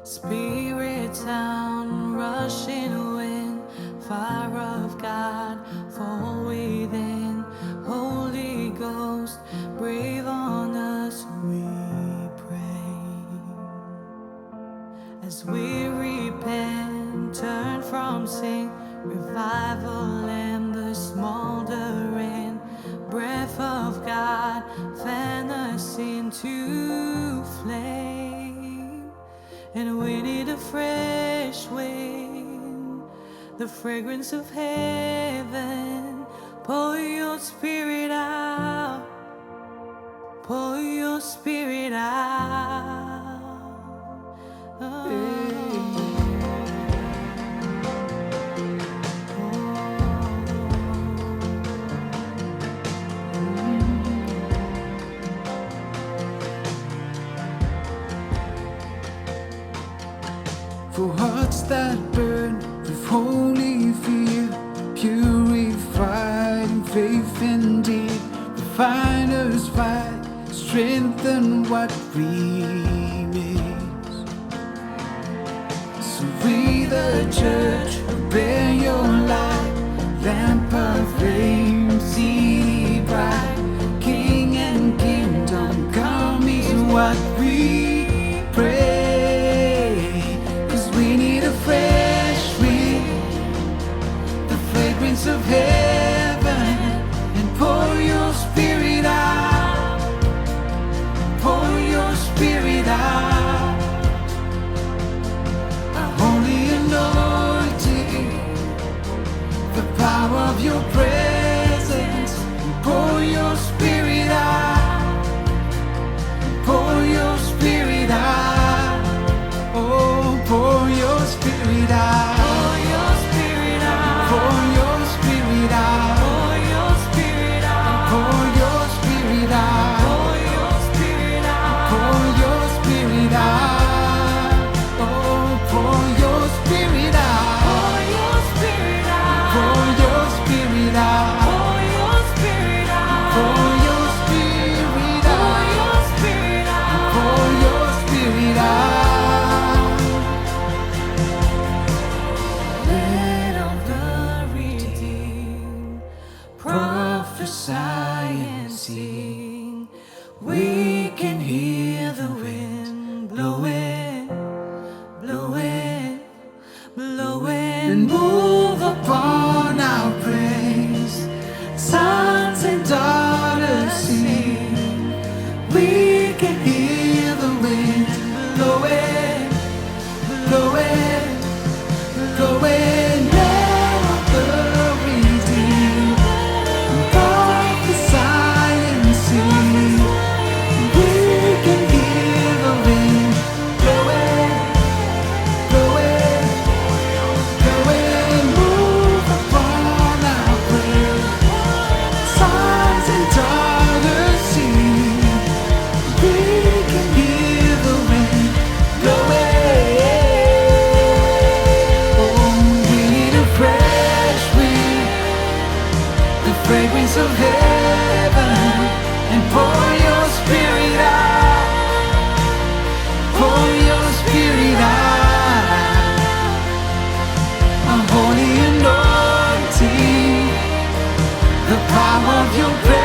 Spirit sound, rushing wind, fire of God, fall within. Holy Ghost, breathe on us, we pray. As we repent, turn from sin, revival and the smoldering breath of God, fan us into flame. And we need a fresh wind, the fragrance of heaven. Pour your spirit out, pour your spirit out. For hearts that burn with holy fear, purified in faith and deed, refine us by, strengthen what remains. So we the church bear your light, lamp of flame, city bright, King and kingdom come is what we pray. Of heaven, and pour your spirit out, pour your spirit out. A holy anointing, the power of your presence, pour your spirit out, pour your spirit out. Oh, pour your spirit out. We can hear the wind blowing, blowing, blowing, and move upon our praise. Sons and daughters sing. We can hear the wind blowing, blowing, blowing. Fragrance of heaven, and pour your spirit out, pour your spirit out. A holy anointing, the power of your presence.